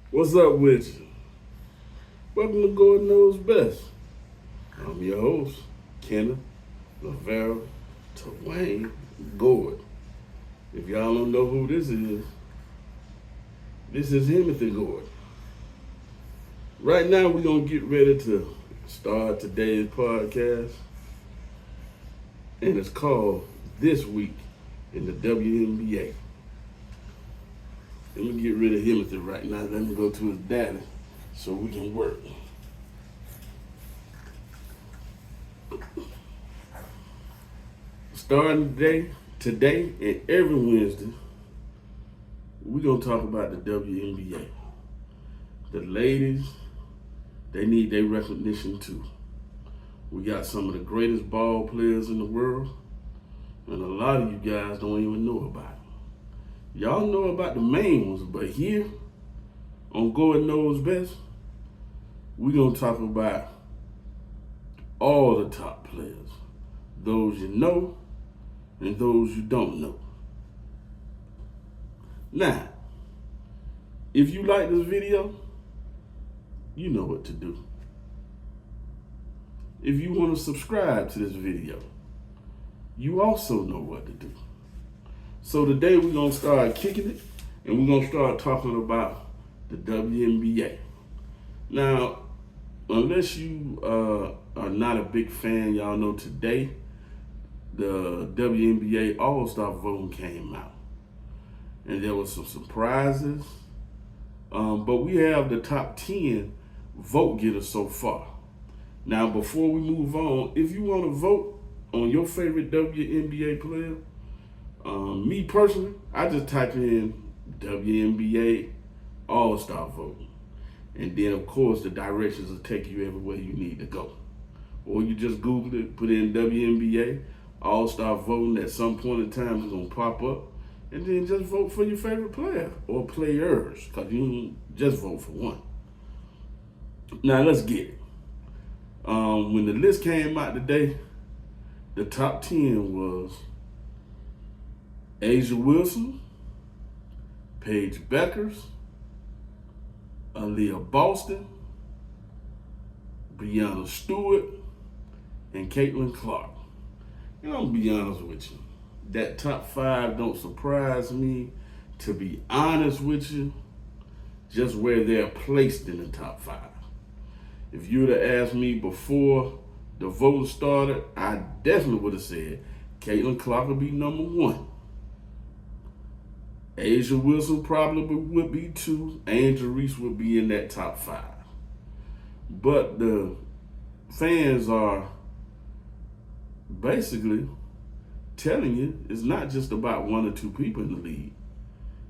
What's up with you? Welcome to God Knows Best. I'm your host, Kenneth Lavera Twain Gord. If y'all don't know who this is Timothy Gord. Right now, we're going to get ready to start today's podcast, and it's called This Week in the WNBA. Let me get rid of Timothy right now. Let me go to his daddy so we can work. Starting today and every Wednesday, we're going to talk about the WNBA. The ladies, they need their recognition too. We got some of the greatest ball players in the world, and a lot of you guys don't even know about it. Y'all know about the main ones, but here on God Knows Best, we're going to talk about all the top players. Those you know and those you don't know. Now, if you like this video, you know what to do. If you want to subscribe to this video, you also know what to do. So today we're going to start kicking it, and we're going to start talking about the WNBA. Now, unless you are not a big fan, y'all know today the WNBA All-Star voting came out. And there was some surprises, but we have the top 10 vote getters so far. Now, before we move on, if you want to vote on your favorite WNBA player, me personally, I just type in WNBA All-Star vote. And then, of course, the directions will take you everywhere you need to go. Or you just Google it, put in WNBA All-Star voting. At some point in time, it's going to pop up. And then just vote for your favorite player or players, because you don't just vote for one. Now, let's get it. When the list came out today, the top 10 was Asia Wilson, Paige Beckers, Aaliyah Boston, Breanna Stewart, and Caitlin Clark. And I'm gonna be honest with you, that top 5 don't surprise me. To be honest with you, just where they're placed in the top 5. If you would have asked me before the voting started, I definitely would have said Caitlin Clark would be number 1. Asia Wilson probably would be 2. Angel Reese would be in that top 5. But the fans are basically telling you it's not just about 1 or 2 people in the league.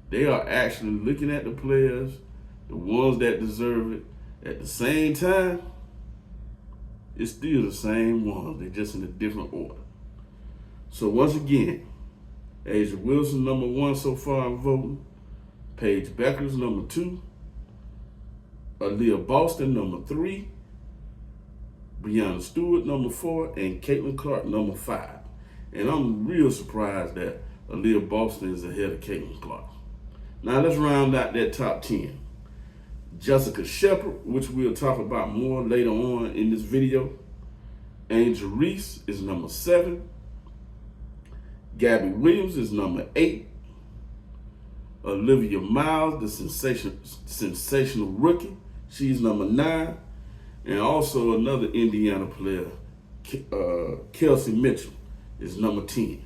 They are actually looking at the players, the ones that deserve it. At the same time, it's still the same ones. They're just in a different order. So once again, Asia Wilson, number 1 so far in voting. Paige Beckers, number 2. Aaliyah Boston, number 3. Breanna Stewart, number 4. And Caitlin Clark, number 5. And I'm real surprised that Aaliyah Boston is ahead of Caitlin Clark. Now let's round out that top 10. Jessica Shepard, which we'll talk about more later on in this video. Angel Reese is number 7. Gabby Williams is number 8. Olivia Miles, the sensational rookie, she's number 9. And also another Indiana player, Kelsey Mitchell, is number 10.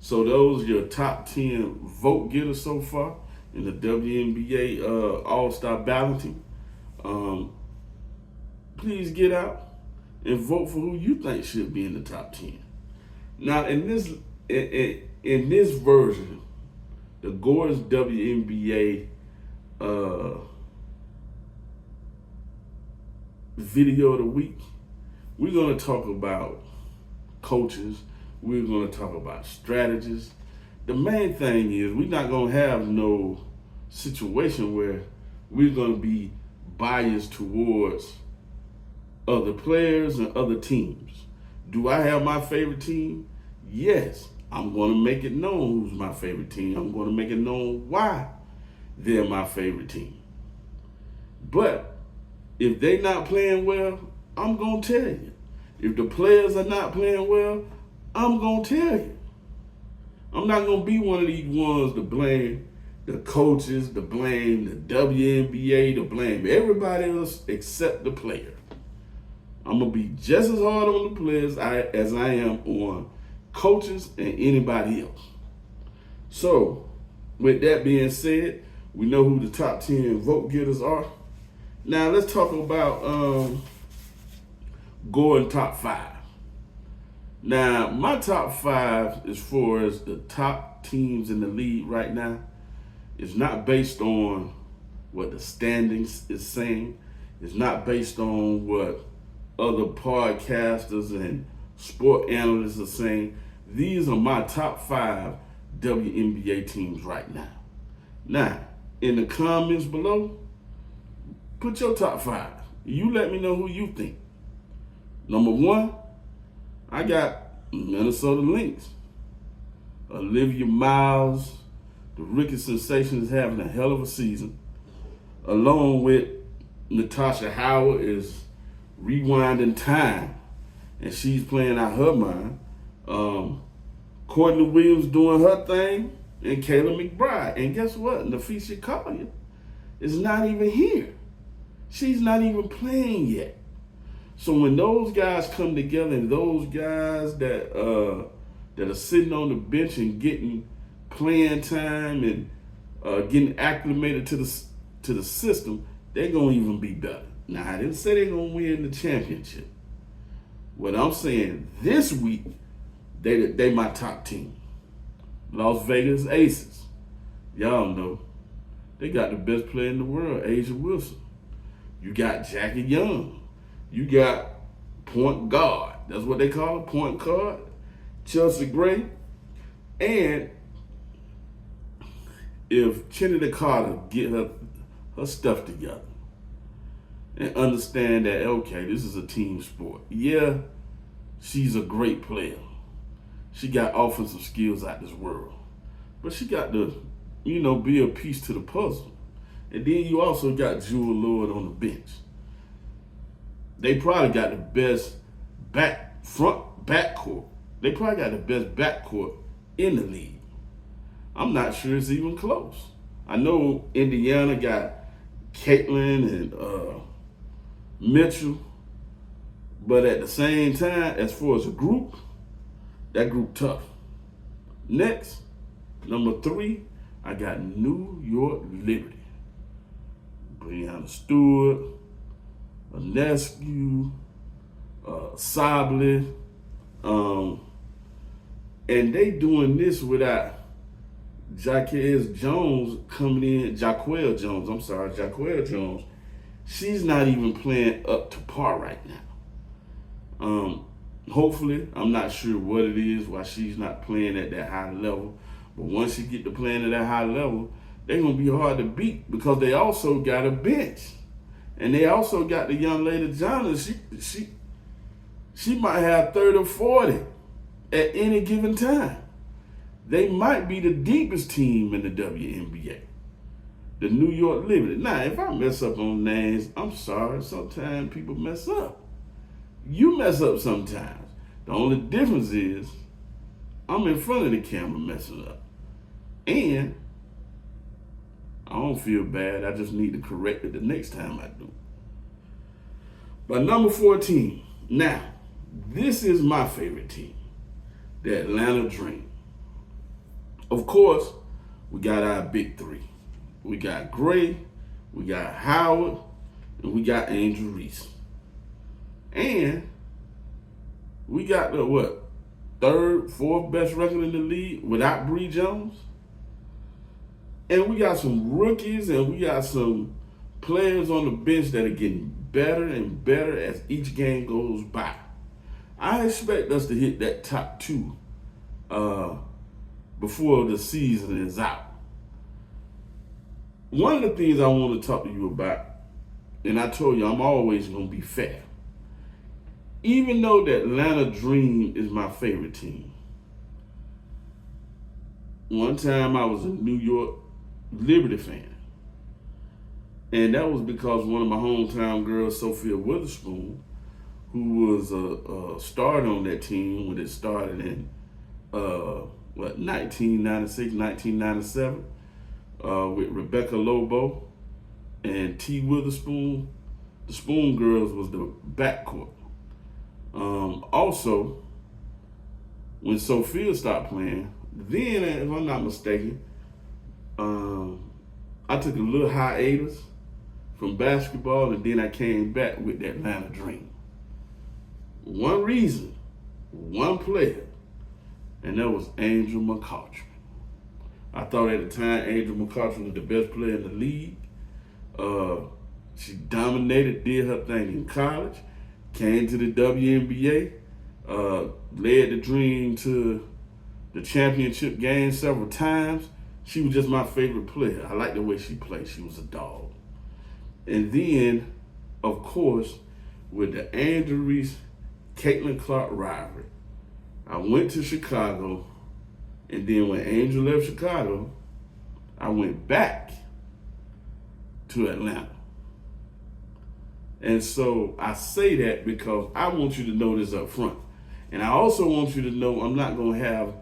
So those are your top 10 vote getters so far in the WNBA All-Star balloting. Please get out and vote for who you think should be in the top 10. Now, in this version, the Gord's WNBA video of the week, we're going to talk about coaches. We're going to talk about strategists. The main thing is we're not going to have no situation where we're going to be biased towards other players and other teams. Do I have my favorite team? Yes. I'm going to make it known who's my favorite team. I'm going to make it known why they're my favorite team. But if they not playing well, I'm going to tell you. If the players are not playing well, I'm going to tell you. I'm not going to be one of these ones to blame the coaches, to blame the WNBA, to blame everybody else except the player. I'm going to be just as hard on the players as I am on coaches and anybody else. So, with that being said, we know who the top 10 vote getters are. Now, let's talk about going top 5. Now, my top 5 as far as the top teams in the league right now is not based on what the standings is saying. It's not based on what other podcasters and sport analysts are saying. These are my top 5 WNBA teams right now. Now, in the comments below, put your top 5. You let me know who you think. Number 1, I got Minnesota Lynx. Olivia Miles, the rookie sensation, is having a hell of a season. Along with Natasha Howard is rewinding time, and she's playing out her mind. Courtney Williams doing her thing, and Kayla McBride. And guess what? Nafisa Collier is not even here. She's not even playing yet. So when those guys come together, and those guys that are sitting on the bench and getting playing time and getting acclimated to the system, they're gonna even be better. Now, I didn't say they're gonna win the championship. What I'm saying, this week, they my top team. Las Vegas Aces. Y'all know they got the best player in the world, Asia Wilson. You got Jackie Young. You got point guard. That's what they call it, point guard. Chelsea Gray. And if Trinity Carter get her stuff together and understand that, okay, this is a team sport. Yeah, she's a great player. She got offensive skills out this world. But she got to, be a piece to the puzzle. And then you also got Jewel Lord on the bench. They probably got the best backcourt. They probably got the best backcourt in the league. I'm not sure it's even close. I know Indiana got Caitlin and Mitchell, but at the same time, as far as a group, that group tough. Next, number 3, I got New York Liberty. Breanna Stewart, Anescu, Sabley, and they doing this without Jaquel Jones coming in. Jaquel Jones. She's not even playing up to par right now. Hopefully, I'm not sure what it is why she's not playing at that high level. But once she get to playing at that high level, they're gonna be hard to beat because they also got a bench. And they also got the young lady Johnson. She might have 30 or 40 at any given time. They might be the deepest team in the WNBA, the New York Liberty. Now, if I mess up on names, I'm sorry. Sometimes people mess up. You mess up sometimes. The only difference is I'm in front of the camera messing up. And I don't feel bad. I just need to correct it the next time I do. But number 14. Now, this is my favorite team, the Atlanta Dream. Of course, we got our big 3. We got Gray, we got Howard, and we got Angel Reese. And we got the 3rd, 4th best record in the league without Bree Jones. And we got some rookies and we got some players on the bench that are getting better and better as each game goes by. I expect us to hit that top 2 before the season is out. One of the things I want to talk to you about, and I told you I'm always going to be fair. Even though the Atlanta Dream is my favorite team, one time I was a New York Liberty fan. And that was because one of my hometown girls, Sophia Witherspoon, who was a starter on that team when it started in 1996, 1997, with Rebecca Lobo and T. Witherspoon. The Spoon Girls was the backcourt. Also, when Sophia stopped playing, then, if I'm not mistaken, I took a little hiatus from basketball, and then I came back with the Atlanta Dream. One reason, one player, and that was Angel McCoughtry. I thought at the time Angel McCoughtry was the best player in the league. She dominated, did her thing in college, came to the WNBA, led the Dream to the championship game several times. She was just my favorite player. I liked the way she played. She was a dog. And then, of course, with the Andrew Reese, Caitlin Clark rivalry, I went to Chicago, and then when Angel left Chicago, I went back to Atlanta. And so I say that because I want you to know this up front. And I also want you to know I'm not going to have,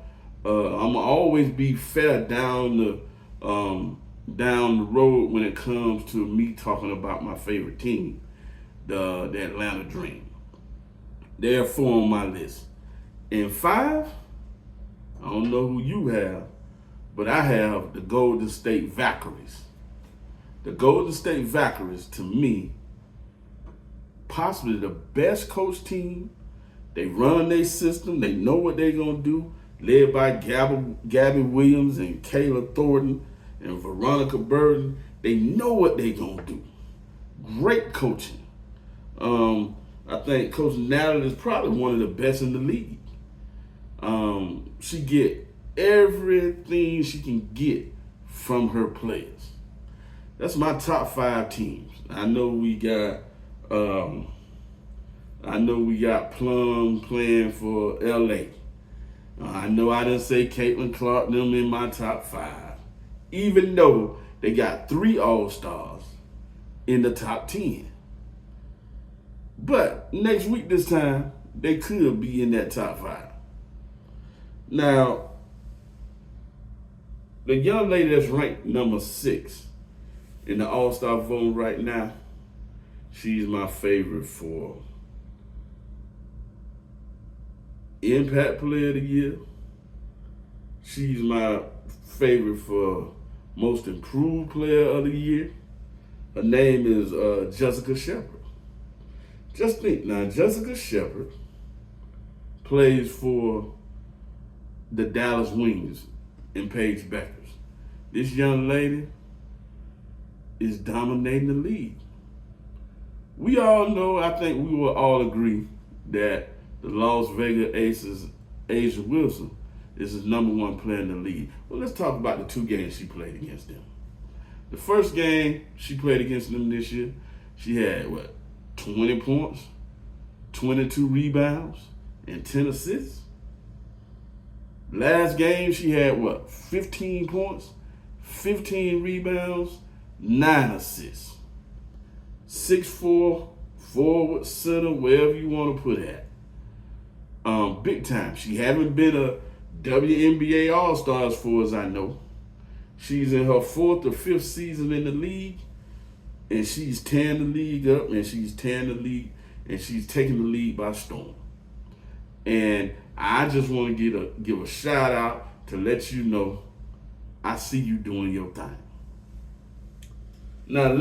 I'm going to always be fair down the road when it comes to me talking about my favorite team, the Atlanta Dream. There are 4 on my list. And 5, I don't know who you have, but I have the Golden State Valkyries. The Golden State Valkyries, to me, possibly the best coach team. They run their system. They know what they're going to do. Led by Gabby Williams and Kayla Thornton and Veronica Burton. They know what they're going to do. Great coaching. I think Coach Natalie is probably one of the best in the league. She get everything she can get from her players. That's my top 5 teams. I know we got Plum playing for LA. I know I didn't say Caitlin Clark them in my top 5, even though they got 3 All-Stars in the top 10. But next week this time, they could be in that top 5. Now, the young lady that's ranked number 6 in the All-Star vote right now, she's my favorite for Impact Player of the Year. She's my favorite for Most Improved Player of the Year. Her name is Jessica Shepard. Just think now, Jessica Shepard plays for the Dallas Wings and Paige Beckers. This young lady is dominating the league. We all know, I think we will all agree that the Las Vegas Aces, A'ja Wilson, is the number 1 player in the league. Well, let's talk about the 2 games she played against them. The first game she played against them this year, she had, 20 points, 22 rebounds, and 10 assists. Last game, she had, 15 points, 15 rebounds, 9 assists. 6'4", forward, center, wherever you want to put it at. Big time. She haven't been a WNBA All-Star as far as I know. She's in her 4th or 5th season in the league, and she's tearing the league up, and she's taking the league by storm. And I just want to give a shout out to let you know I see you doing your thing. Now,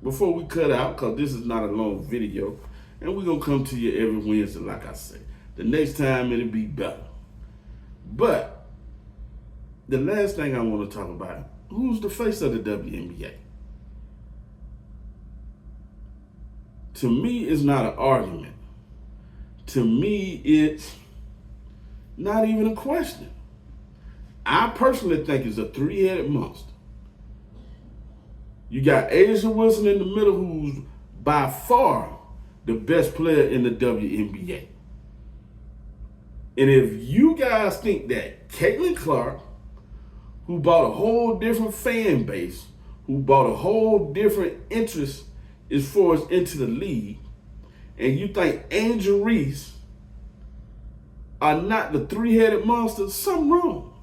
before we cut out, because this is not a long video, and we're going to come to you every Wednesday, like I say. The next time, it'll be better. But the last thing I want to talk about, who's the face of the WNBA? To me, it's not an argument. To me, it's not even a question. I personally think it's a 3-headed monster. You got A'ja Wilson in the middle, who's by far the best player in the WNBA. And if you guys think that Caitlin Clark, who brought a whole different fan base, who brought a whole different interest as far as into the league, and you think Angel Reese are not the three-headed monster, something wrong.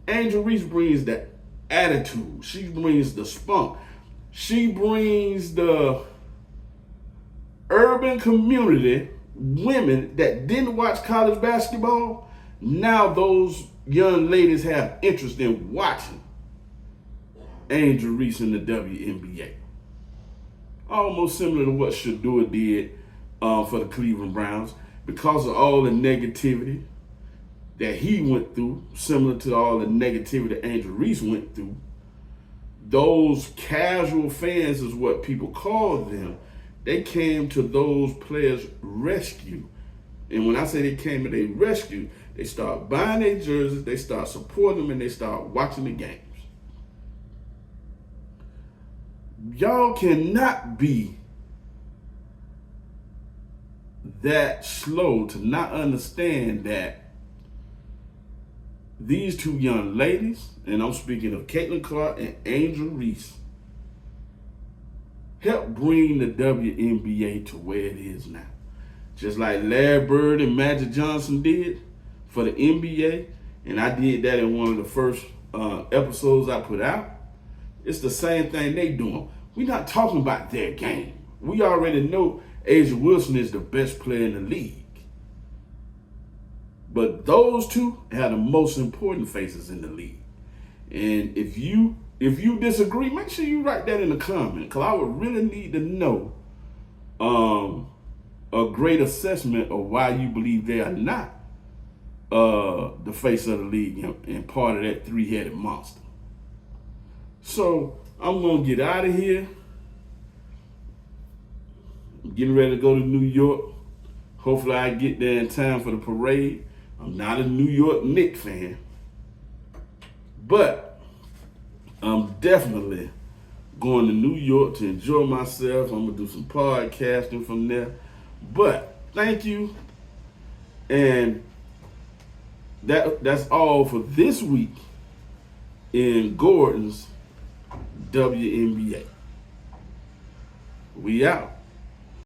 Angel Reese brings the attitude. She brings the spunk. She brings the urban community, women that didn't watch college basketball. Now those young ladies have interest in watching Angel Reese in the WNBA. Almost similar to what Shador did for the Cleveland Browns, because of all the negativity that he went through, similar to all the negativity Angel Reese went through. Those casual fans is what people call them. They came to those players' rescue. And when I say they came to their rescue, they start buying their jerseys, they start supporting them, and they start watching the games. Y'all cannot be that slow to not understand that these two young ladies, and I'm speaking of Caitlin Clark and Angel Reese, helped bring the WNBA to where it is now. Just like Larry Bird and Magic Johnson did for the NBA, and I did that in one of the first episodes I put out. It's the same thing they doing. We're not talking about their game. We already know A'ja Wilson is the best player in the league. But those two are the most important faces in the league. And if you disagree, make sure you write that in the comment, because I would really need to know a great assessment of why you believe they are not the face of the league and part of that three-headed monster. So I'm going to get out of here. I'm getting ready to go to New York. Hopefully I get there in time for the parade. I'm not a New York Knicks fan, but I'm definitely going to New York to enjoy myself. I'm going to do some podcasting from there. But thank you. And that's all for this week in Gordon's WNBA. We out.